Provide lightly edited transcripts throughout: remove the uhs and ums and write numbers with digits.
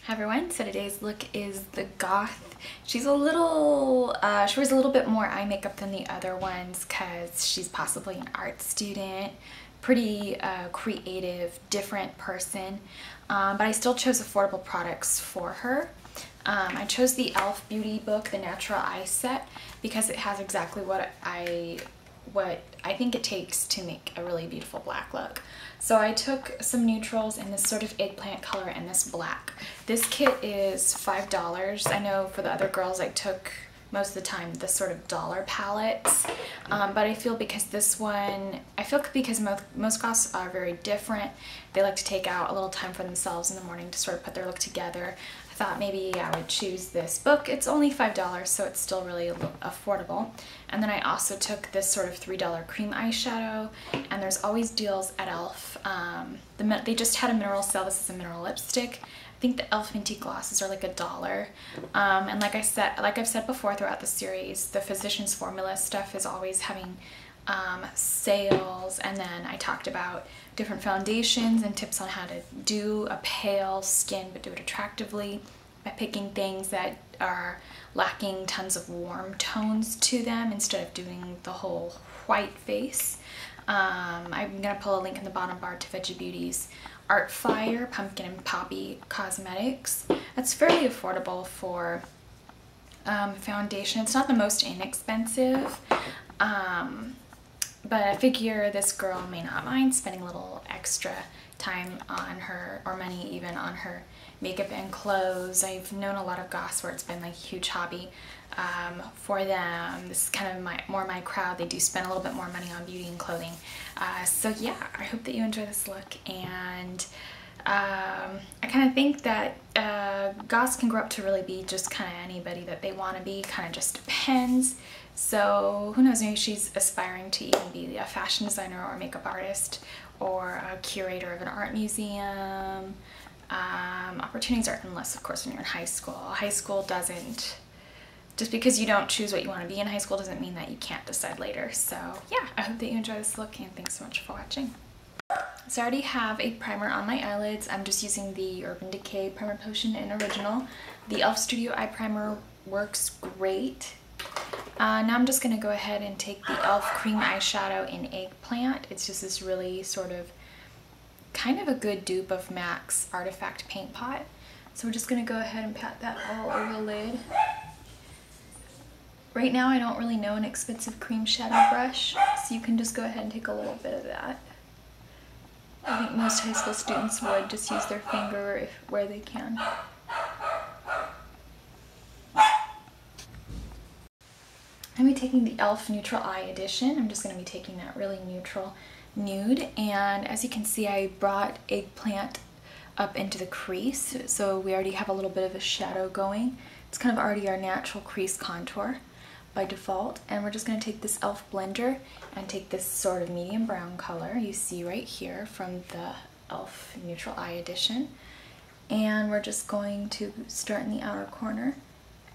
Hi everyone, so today's look is the Goth. She's a little, she wears a little bit more eye makeup than the other ones because she's possibly an art student, pretty creative, different person, but I still chose affordable products for her. I chose the e.l.f. Beauty book, the Natural Eye Set, because it has exactly what I think it takes to make a really beautiful black look. So I took some neutrals in this sort of eggplant color and this black. This kit is $5. I know for the other girls I took most of the time the sort of dollar palettes, but I feel because this one, because most goths are very different, they like to take out a little time for themselves in the morning to sort of put their look together. I thought maybe I would choose this book. It's only $5, so it's still really affordable. And then I also took this sort of $3 cream eyeshadow, and there's always deals at e.l.f. They just had a mineral sale. This is a mineral lipstick. I think the e.l.f. Minty glosses are like $1. And like I've said before throughout the series, the Physicians Formula stuff is always having sales. And then I talked about different foundations and tips on how to do a pale skin but do it attractively by picking things that are lacking tons of warm tones to them instead of doing the whole white face. I'm gonna pull a link in the bottom bar to Veggie Beauty's Art Fire Pumpkin and Poppy Cosmetics. That's fairly affordable for foundation. It's not the most inexpensive, but I figure this girl may not mind spending a little extra time on her, or money even, on her makeup and clothes. I've known a lot of goths where it's been like a huge hobby for them. This is kind of more my crowd. They do spend a little bit more money on beauty and clothing. So yeah, I hope that you enjoy this look, and I kind of think that goths can grow up to really be just kind of anybody that they want to be. Kind of just depends. So who knows, maybe she's aspiring to even be a fashion designer or makeup artist or a curator of an art museum. Opportunities are endless, of course, when you're in high school. High school doesn't, just because you don't choose what you want to be in high school doesn't mean that you can't decide later. So yeah, I hope that you enjoy this look, and thanks so much for watching. So I already have a primer on my eyelids. I'm just using the Urban Decay Primer Potion in Original. The e.l.f. Studio Eye Primer works great. Now I'm just going to go ahead and take the e.l.f. Cream Eyeshadow in Eggplant. It's just this really sort of kind of a good dupe of MAC's Artifact Paint Pot. So we're just going to go ahead and pat that all over the lid. Right now I don't really know an expensive cream shadow brush, so you can just go ahead and take a little bit of that. I think most high school students would just use their finger where they can. I'm going to be taking the e.l.f. Neutral Eye Edition. I'm just going to be taking that really neutral nude, and as you can see I brought Eggplant up into the crease, so we already have a little bit of a shadow going. It's kind of already our natural crease contour by default, and we're just going to take this e.l.f. blender and take this sort of medium brown color you see right here from the e.l.f. Neutral Eye Edition, and we're just going to start in the outer corner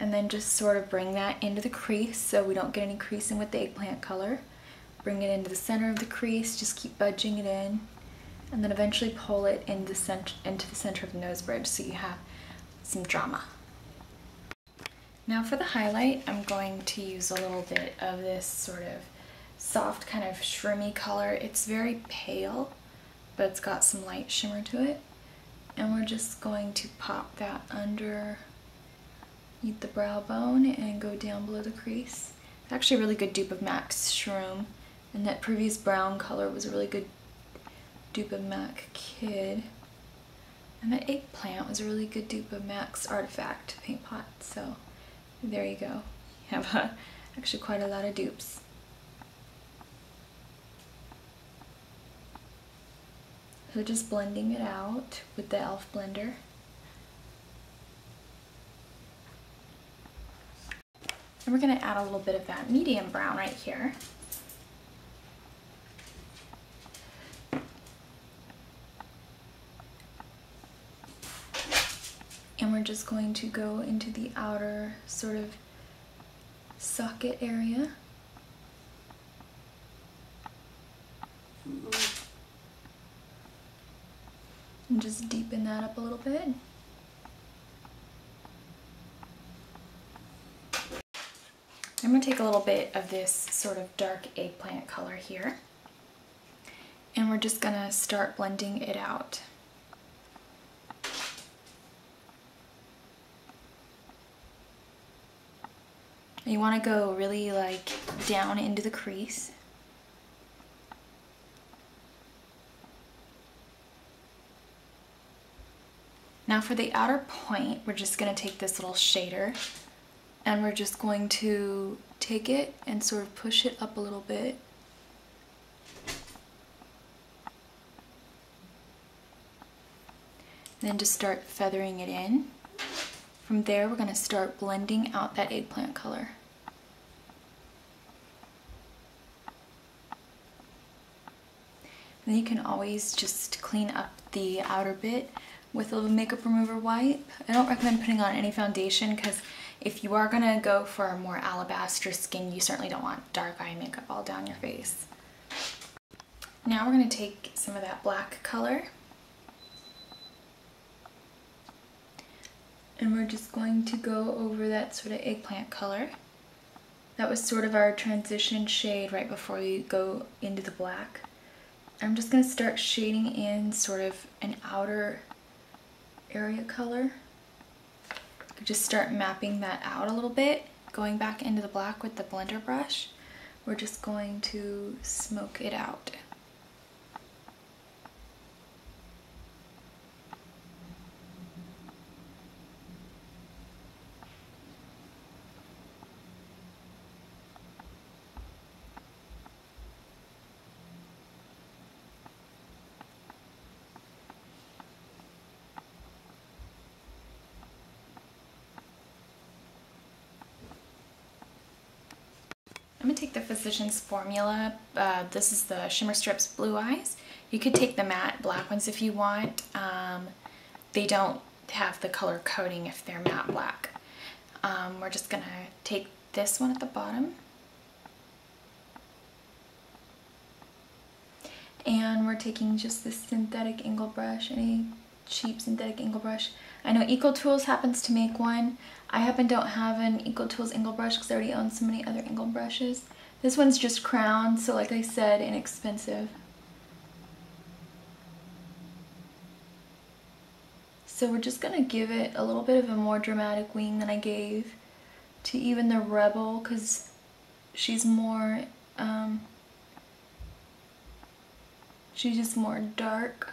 and then just sort of bring that into the crease so we don't get any creasing with the eggplant color. Bring it into the center of the crease, just keep budging it in, and then eventually pull it into the center of the nose bridge so you have some drama. Now for the highlight, I'm going to use a little bit of this sort of soft kind of shroomy color. It's very pale, but it's got some light shimmer to it. And we're just going to pop that under the brow bone and go down below the crease. It's actually a really good dupe of MAC's Shroom, and that previous brown color was a really good dupe of MAC Kid. And that Eggplant was a really good dupe of MAC's Artifact Paint Pot. So there you go. You have actually quite a lot of dupes. So just blending it out with the e.l.f. blender. And we're going to add a little bit of that medium brown right here. And we're just going to go into the outer sort of socket area. And just deepen that up a little bit. I'm going to take a little bit of this sort of dark eggplant color here, and we're just going to start blending it out. You want to go really like down into the crease. Now for the outer point, we're just going to take this little shader and we're just going to take it and sort of push it up a little bit. Then just start feathering it in. From there, we're going to start blending out that eggplant color. Then you can always just clean up the outer bit with a little makeup remover wipe. I don't recommend putting on any foundation because if you are going to go for a more alabaster skin, you certainly don't want dark eye makeup all down your face. Now we're going to take some of that black color and we're just going to go over that sort of eggplant color. That was sort of our transition shade right before we go into the black. I'm just going to start shading in sort of an outer area color. Just start mapping that out a little bit, going back into the black with the blender brush. We're just going to smoke it out. I'm going to take the Physicians Formula. This is the Shimmer Strips Blue Eyes. You could take the matte black ones if you want. They don't have the color coding if they're matte black. We're just going to take this one at the bottom. And we're taking just this synthetic angle brush, any cheap synthetic angle brush. I know Eco Tools happens to make one. I don't have an Eco Tools angle brush because I already own so many other angle brushes. This one's just crown, so like I said, inexpensive. So we're just gonna give it a little bit of a more dramatic wing than I gave to even the Rebel because she's more, she's just more dark.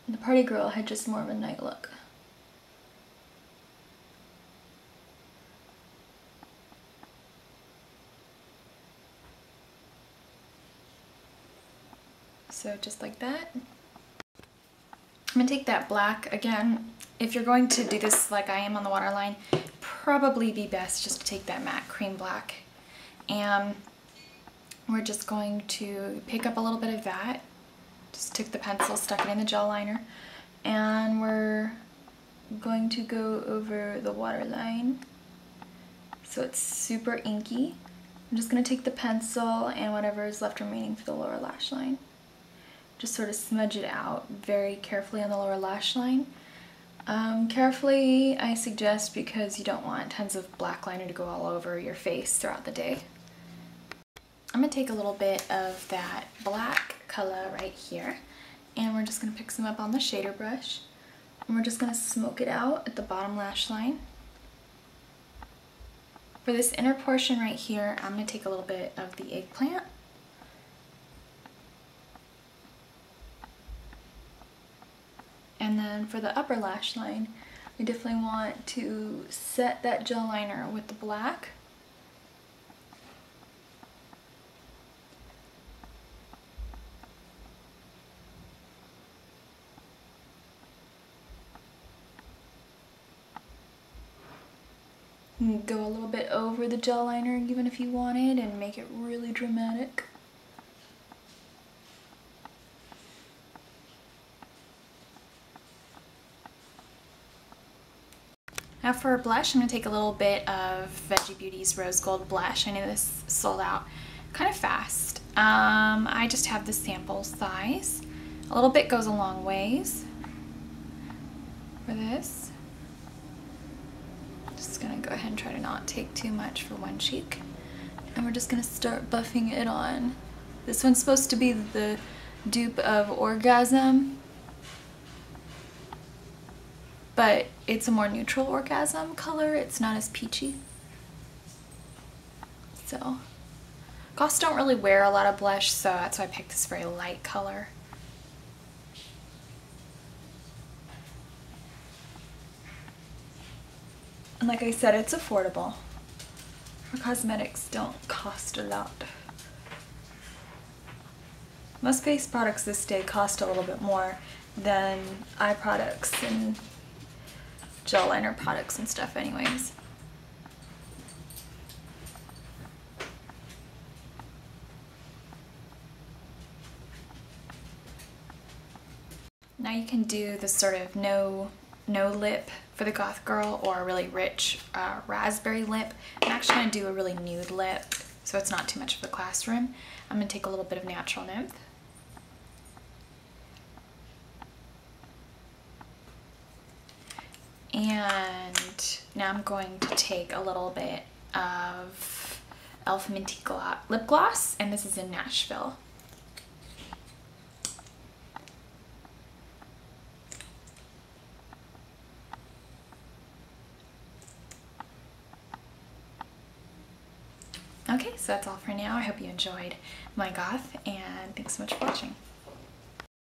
The Party Girl had just more of a night look. So just like that. I'm gonna take that black again. If you're going to do this like I am on the waterline, probably be best just to take that matte cream black. And we're just going to pick up a little bit of that. Just took the pencil, stuck it in the gel liner, and we're going to go over the waterline so it's super inky. I'm just going to take the pencil and whatever is left remaining for the lower lash line. Just sort of smudge it out very carefully on the lower lash line. Carefully, I suggest, because you don't want tons of black liner to go all over your face throughout the day. I'm going to take a little bit of that black color right here, and we're just going to pick some up on the shader brush, and we're just going to smoke it out at the bottom lash line. For this inner portion right here, I'm going to take a little bit of the Eggplant. And then for the upper lash line, I definitely want to set that gel liner with the black. And go a little bit over the gel liner even if you wanted and make it really dramatic. Now for a blush, I'm going to take a little bit of Veggie Beauty's Rose Gold Blush. I know this sold out kind of fast. I just have the sample size. A little bit goes a long ways for this. Just just gonna go ahead and try to not take too much for one cheek. And we're just gonna start buffing it on. This one's supposed to be the dupe of Orgasm, but it's a more neutral Orgasm color. It's not as peachy. So, Goths don't really wear a lot of blush, so that's why I picked this very light color. And like I said, it's affordable. Our cosmetics don't cost a lot. Most face products this day cost a little bit more than eye products and gel liner products and stuff anyways. Now you can do this sort of no lip for the goth girl, or a really rich raspberry lip. I'm actually going to do a really nude lip, so it's not too much of a classroom. I'm going to take a little bit of Natural Nymph. And now I'm going to take a little bit of Elf Minty Lip Gloss, and this is in Nashville. Okay, so that's all for now. I hope you enjoyed my goth, and thanks so much for watching.